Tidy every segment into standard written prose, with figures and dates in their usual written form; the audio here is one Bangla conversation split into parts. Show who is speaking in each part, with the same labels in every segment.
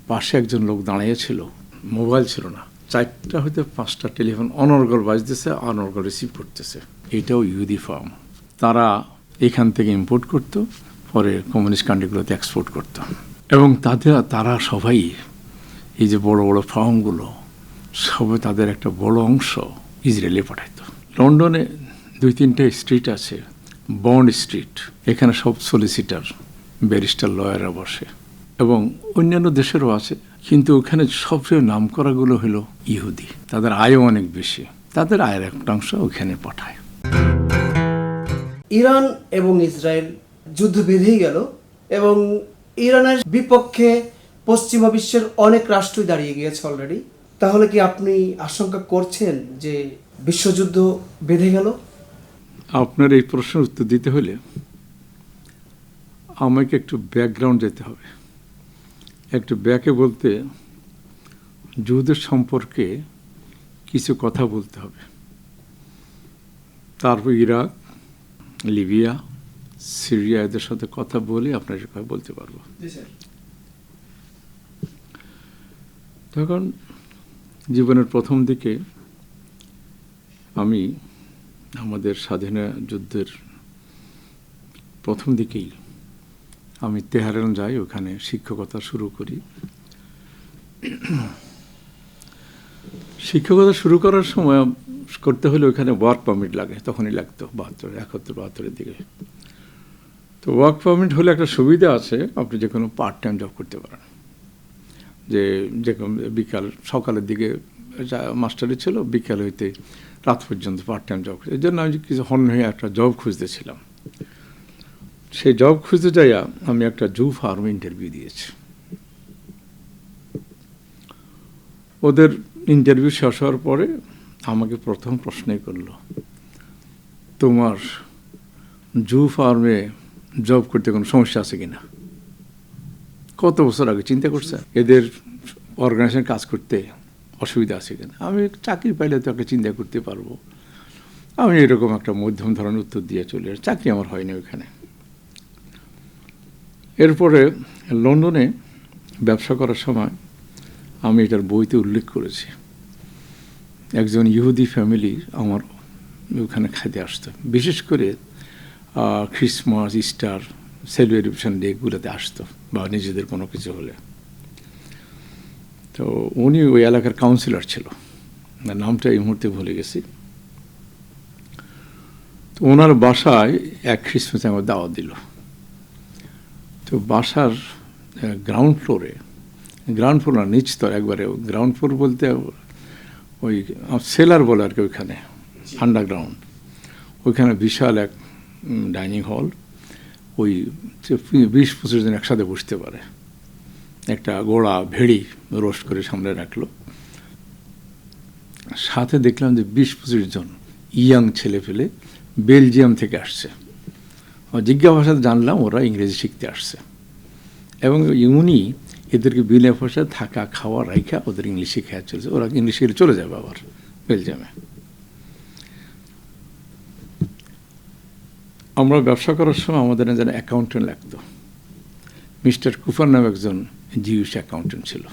Speaker 1: পাশে একজন লোক দাঁড়িয়েছিল, মোবাইল ছিল না, 4টা হইতে 5টা টেলিফোন অনর্গল বাজতেছে, অনর্গল রিসিভ করতেছে। এটাও ইহুদি ফার্ম। তারা এখান থেকে ইম্পোর্ট করতো, পরে কমিউনিস্ট কান্ট্রিগুলোতে এক্সপোর্ট করতো। এবং তারা সবাই এই যে বড় বড় ফার্মগুলো সবাই তাদের একটা বড় অংশ ইসরায়েলে পাঠাইতো। লন্ডনে 2-3টা স্ট্রিট আছে, বন্ড স্ট্রিট, এখানে সব সলিসিটার, ব্যারিস্টার, লয়াররা বসে, এবং অন্যান্য দেশেরও আছে, কিন্তু ওখানে সবচেয়ে নাম করাগুলো হলো ইহুদি। তাদের আয়ও অনেক বেশি, তাদের আয়ের একটা অংশ ওখানে পাঠায়।
Speaker 2: ইরান এবং ইসরায়েল যুদ্ধ বেঁধেই গেল এবং ইরানের বিপক্ষে পশ্চিমা বিশ্বের অনেক রাষ্ট্রই দাঁড়িয়ে গিয়েছে অলরেডি। তাহলে কি আপনি আশঙ্কা করছেন যে বিশ্বযুদ্ধ বেঁধে গেল?
Speaker 1: আপনার এই প্রশ্নের উত্তর দিতে হলে আমাকে একটু ব্যাকগ্রাউন্ড যেতে হবে। একটু ব্যাকে বলতে যুদ্ধের সম্পর্কে কিছু কথা বলতে হবে। তারপর ইরাক, লিবিয়া, সিরিয়া, এদের সাথে কথা বলে আপনার কথা বলতে পারবো। তখন জীবনের প্রথম দিকে আমি আমাদের স্বাধীনতা যুদ্ধের প্রথম দিকেই আমি তেহরান যাই, ওখানে শিক্ষকতা শুরু করি। শিক্ষকতা শুরু করার সময় করতে হলে ওখানে ওয়ার্ক পারমিট লাগে, তখনই লাগতো 71-72-এর দিকে। তো ওয়ার্ক পারমিট হলে একটা সুবিধা আছে, আপনি যে কোনো পার্ট টাইম জব করতে পারেন। যে কোনো বিকাল, সকালের দিকে মাস্টারি ছিল, বিকাল হইতে রাত পর্যন্ত পার্ট টাইম জব। এর জন্য আমি কিছু হন্য হয়ে একটা জব খুঁজতেছিলাম। সেই জব খুঁজতে যাইয়া আমি একটা জু ফার্ম ইন্টারভিউ দিয়েছি। ওদের ইন্টারভিউ শেষ হওয়ার পরে আমাকে প্রথম প্রশ্নই করলো, তোমার জু ফার্মে জব করতে কোনো সমস্যা আছে কিনা? কত বছর আগে চিন্তা করছে এদের অর্গানাইজেশন কাজ করতে অসুবিধা আছে কিনা? আমি চাকরি পাইলে তো একটা চিন্তা করতে পারবো। আমি এরকম একটা মধ্যম ধরনের উত্তর দিয়ে চলে আসি। চাকরি আমার হয়নি ওইখানে। এরপরে লন্ডনে ব্যবসা করার সময় আমি এটার বইতে উল্লেখ করেছি, একজন ইহুদি ফ্যামিলি আমার ওখানে খাইতে আসতো, বিশেষ করে ক্রিসমাস, ইস্টার, সেলিব্রেশন ডেগুলোতে আসতো, বা নিজেদের কোনো কিছু হলে। তো উনি ওই এলাকার কাউন্সিলর ছিল, নামটা এই মুহূর্তে ভুলে গেছি। তো ওনার বাসায় এক ক্রিসমাসে আমার দাওয়াত দিল। তো বাসার গ্রাউন্ড ফ্লোরে, গ্রাউন্ড ফ্লোর না, নিচতর একবারে, গ্রাউন্ড ফ্লোর বলতে ওই সেলার বলে আর কি, ওইখানে আন্ডারগ্রাউন্ড, ওইখানে বিশাল এক ডাইনিং হল, ওই 20-25 জন একসাথে বসতে পারে। একটা গোড়া ভেড়ি রোস্ট করে সামনে রাখলো, সাথে দেখলাম যে 20-25 জন ইয়াং ছেলে ফেলে বেলজিয়াম থেকে আসছে। জিজ্ঞাসাবাদে জানলাম ওরা ইংরেজি শিখতে আসছে, এবং উনি এদেরকে বিনা পয়সায় থাকা খাওয়া রাইখা ওদের ইংলিশ শিখে চলছে। ওরা ইংলিশ শিখে চলে যাবে আবার বেলজিয়ামে। আমরা ব্যবসা করার সময় আমাদের যেন অ্যাকাউন্টেন্ট লাগতো। মিস্টার কুফার নামে একজন জিউস অ্যাকাউন্টেন্ট ছিল।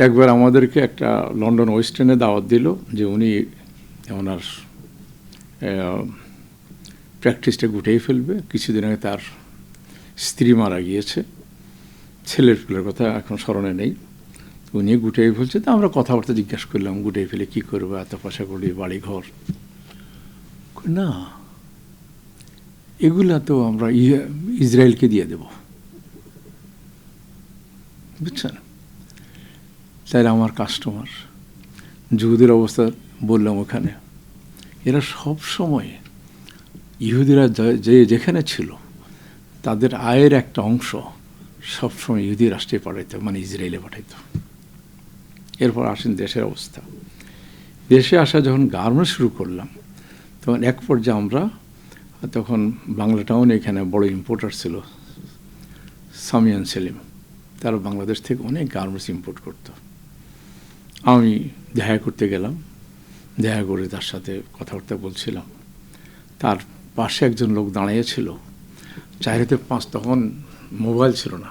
Speaker 1: একবার আমাদেরকে একটা লন্ডন ওয়েস্ট এন্ডে দাওয়াত দিল যে উনি ওনার প্র্যাকটিসটা গুটিয়ে ফেলবে। কিছুদিন আগে তার স্ত্রী মারা গিয়েছে, ছেলের ফুলের কথা এখন স্মরণে নেই, উনি গুটিয়ে ফেলছে। তো আমরা কথাবার্তা জিজ্ঞাসা করলাম, গুটিয়ে ফেলে কী করবো, এত পয়সা করি, বাড়ি ঘর না, এগুলা তো আমরা ইসরায়েলকে দিয়ে দেব, বুঝছেন? তাই আমার কাস্টমার যুহুদের অবস্থা বললাম ওখানে, এরা সব সময় ইহুদিরা যেখানে ছিল তাদের আয়ের একটা অংশ সবসময় ইহুদি রাষ্ট্রে পাঠাইতো, মানে ইসরায়েলে পাঠাইতো। এরপর আসেন দেশের অবস্থা। দেশে আসা যখন গার্মেন্টস শুরু করলাম, তখন এক পর্যায়ে আমরা, তখন বাংলা টাউনে এখানে বড় ইম্পোর্টার ছিল সামিয়ান সেলিম, তারা বাংলাদেশ থেকে অনেক গার্মেন্টস ইম্পোর্ট করত। আমি দেখা করতে গেলাম, দেখা করে তার সাথে কথাবার্তা বলছিলাম। তার পাশে একজন লোক দাঁড়িয়েছিল, 4-5, তখন মোবাইল ছিল না,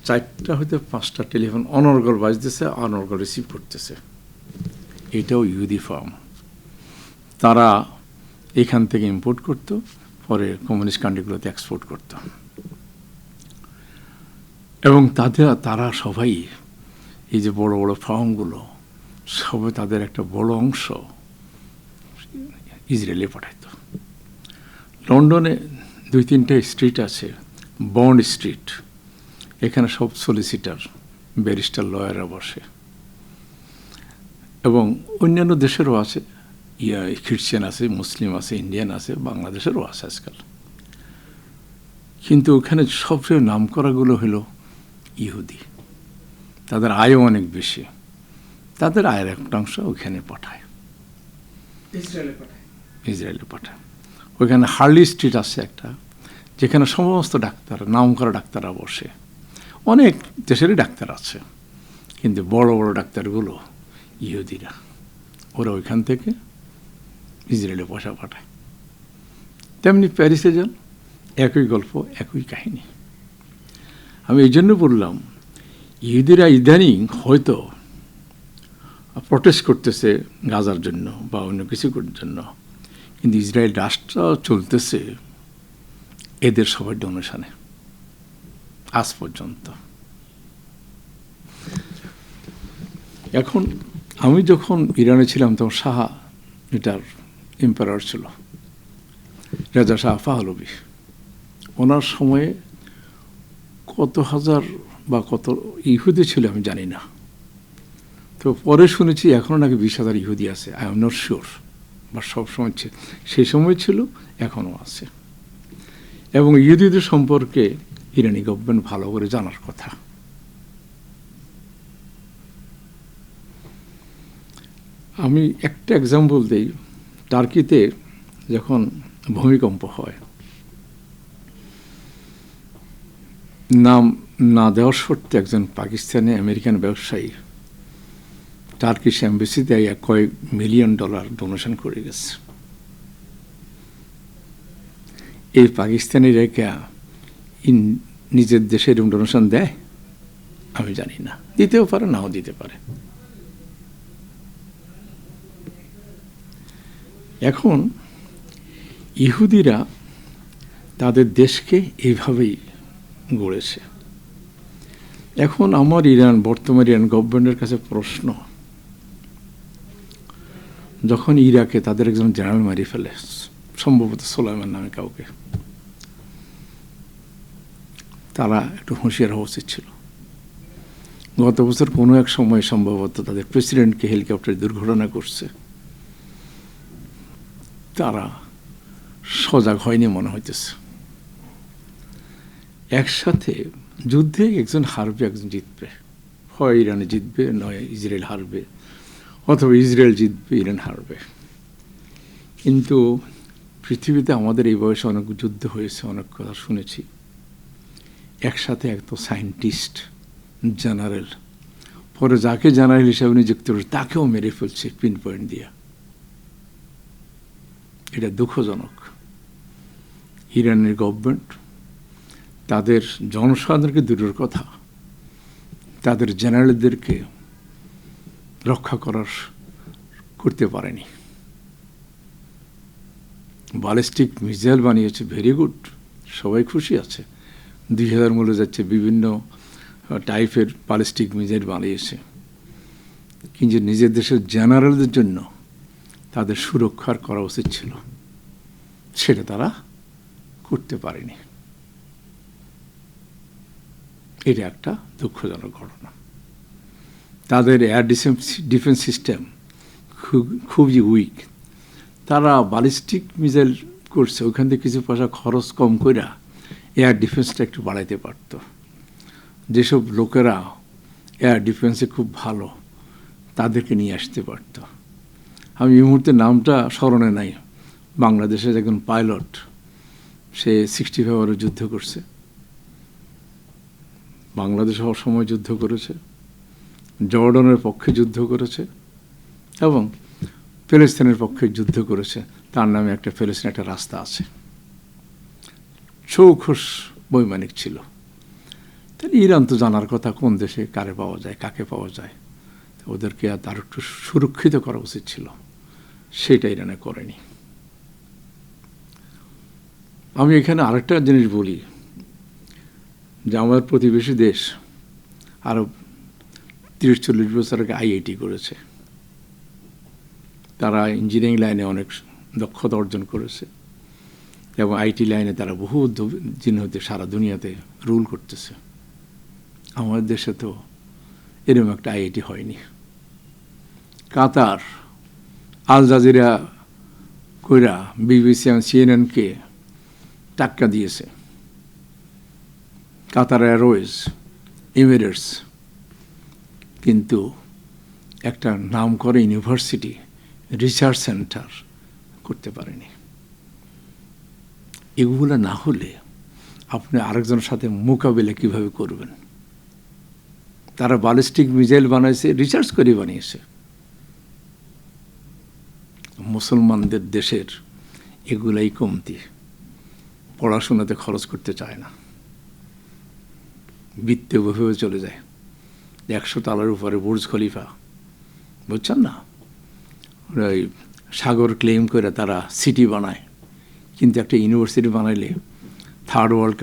Speaker 1: 4টা হইতে 5টা টেলিফোন অনর্গল বাজতেছে, অনর্গল রিসিভ করতেছে। এটাও ইহুদি ফার্ম। তারা এখান থেকে ইম্পোর্ট করতো, পরে কমিউনিস্ট কান্ট্রিগুলোতে এক্সপোর্ট করতো। এবং তারা সবাই এই যে বড় বড় ফার্মগুলো সবাই তাদের একটা বড় অংশ ইসরায়েলে পাঠাইতো। লন্ডনে 2-3টা স্ট্রিট আছে, বন্ড স্ট্রিট, এখানে সব সলিসিটার, ব্যারিস্টার, লয়াররা বসে। এবং অন্যান্য দেশেরও আছে, খ্রিশ্চান আছে, মুসলিম আছে, ইন্ডিয়ান আছে, বাংলাদেশেরও আছে আজকাল। কিন্তু ওখানে সবচেয়ে নাম করাগুলো হলো ইহুদি। তাদের আয়ও অনেক বেশি, তাদের আয়ের একটা অংশ ওখানে পাঠায়, ইসরায়েলে পাঠায়। ওইখানে হার্লি স্ট্রিট আছে একটা, যেখানে সমস্ত ডাক্তার, নাম করা ডাক্তাররা বসে। অনেক দেশেরই ডাক্তার আছে, কিন্তু বড় বড় ডাক্তারগুলো ইহুদিরা। ওরা ওইখান থেকে ইসরায়েলে পয়সা পাঠায়। তেমনি প্যারিসে যান, একই গল্প, একই কাহিনী। আমি এই জন্য বললাম, ইহুদিরা ইদানিং হয়তো প্রটেস্ট করতেছে গাজার জন্য বা অন্য কিছু জন্য, কিন্তু ইসরায়েল রাষ্ট্র চলতেছে এদের সবার ডোনেশনে আজ পর্যন্ত। এখন আমি যখন ইরানে ছিলাম তখন শাহ এটার এম্পায়ার ছিল, রাজা শাহ পাহলভী। ওনার সময়ে কত হাজার বা কত ইহুদি ছিল আমি জানি না, তো পরে শুনেছি এখনও নাকি 20,000 ইহুদি আছে। আই এম নট শিওর, বা সবসময় সেই সময় ছিল, এখনও আছে। এবং ইহুদিদের সম্পর্কে ইরানি গভর্নমেন্ট ভালো করে জানার কথা। আমি একটা এক্সাম্পল দিই। টার্কিতে যখন ভূমিকম্প হয়, নাম না দেওয়ার সত্ত্বে একজন পাকিস্তানি আমেরিকান ব্যবসায়ী টার্কিশ এম্বাসিতে কয়েক $1 মিলিয়ন ডোনেশন করে গেছে। এই পাকিস্তানিরা নিজের দেশে এরকম ডোনেশন দেয় আমি জানি না, দিতেও পারে, নাও দিতে পারে। এখন ইহুদিরা তাদের দেশকে এইভাবেই গড়েছে। এখন আমার বর্তমান ইরান গভর্নমেন্টের কাছে প্রশ্ন, যখন ইরাকে তাদের একজন জেনারেল মারি ফেলে, সম্ভবত সোলাইমান নামে কাউকে, তারা একটু হুঁশিয়ার হওয়া উচিত ছিল। গত বছর কোনো এক সময় সম্ভবত তাদের প্রেসিডেন্টকে হেলিকপ্টার দুর্ঘটনা করছে, তারা সজাগ হয়নি মনে হইতেছে। একসাথে যুদ্ধে একজন হারবে, একজন জিতবে। হয় ইরানে জিতবে, নয় ইসরায়েল হারবে, অথবা ইসরায়েল জিতবে, ইরান হারবে। কিন্তু পৃথিবীতে আমাদের এই বয়সে অনেক যুদ্ধ হয়েছে, অনেক কথা শুনেছি। একসাথে এত সায়েন্টিস্ট, জেনারেল, পরে যাকে জেনারেল হিসাবে নিযুক্ত করেছে তাকেও মেরে ফেলছে পিন পয়েন্ট দিয়া। এটা দুঃখজনক। ইরানের গভর্নমেন্ট তাদের জনসাধারণকে দূরের কথা, তাদের জেনারেলদেরকে রক্ষা করতে পারেনি। ব্যালিস্টিক মিসাইল বানিয়েছে, ভেরি গুড, সবাই খুশি আছে। 2000 মূল্য যাচ্ছে, বিভিন্ন টাইপের ব্যালিস্টিক মিসাইল বানিয়েছে। কিন্তু নিজের দেশের জেনারেলদের জন্য তাদের সুরক্ষার করা উচিত ছিল, সেটা তারা করতে পারেনি। এটা একটা দুঃখজনক ঘটনা। তাদের এয়ার ডিফেন্স সিস্টেম খুবই উইক। তারা ব্যালিস্টিক মিসাইল করছে, ওইখান থেকে কিছু পয়সা খরচ কম করে এয়ার ডিফেন্সটা একটু বাড়াইতে পারত। যেসব লোকেরা এয়ার ডিফেন্সে খুব ভালো, তাদেরকে নিয়ে আসতে পারত। আমি এই মুহূর্তে নামটা স্মরণে নাই। বাংলাদেশের একজন পাইলট, সে 65 যুদ্ধ করছে, বাংলাদেশ হওয়ার সময় যুদ্ধ করেছে, জর্ডানের পক্ষে যুদ্ধ করেছে এবং ফিলিস্তিনের পক্ষে যুদ্ধ করেছে। তার নামে একটা ফিলিস্তিনে একটা রাস্তা আছে। চৌখুশ বৈমানিক ছিল। তাহলে ইরান তো জানার কথা কোন দেশে কারে পাওয়া যায়, কাকে পাওয়া যায়, তো ওদেরকে আর একটু সুরক্ষিত করা উচিত ছিল, সেটা ইরানে করেনি। আমি এখানে আরেকটা জিনিস বলি যে আমার প্রতিবেশী দেশ আরও 30-40 বছর আগে আইআইটি করেছে, তারা ইঞ্জিনিয়ারিং লাইনে অনেক দক্ষতা অর্জন করেছে এবং আইটি লাইনে তারা বহু দিন হতে সারা দুনিয়াতে রুল করতেছে। আমাদের দেশে তো এরকম একটা আইআইটি হয়নি। কাতার আল জাজিরা কইরা বিবিসি এবং সিএনএনকে টাক্কা দিয়েছে, কাতার এয়ারওয়েজ, এমিরেটস, কিন্তু একটা নাম করে ইউনিভার্সিটি, রিসার্চ সেন্টার করতে পারেনি। এগুলো না হলে আপনি আরেকজনের সাথে মোকাবিলা কিভাবে করবেন? তারা ব্যালিস্টিক মিসাইল বানাইছে, রিসার্চ করে বানিয়েছে। মুসলমানদের দেশের এগুলাই কমতি, পড়াশোনাতে খরচ করতে চায় না, বৃত্তভাবে চলে যায়। 100 তলার উপরে বুর্জ খলিফা, বুঝছেন না? ওই সাগর ক্লেম করে তারা সিটি বানায়, কিন্তু একটা ইউনিভার্সিটি বানাইলে থার্ড ওয়ার্ল্ড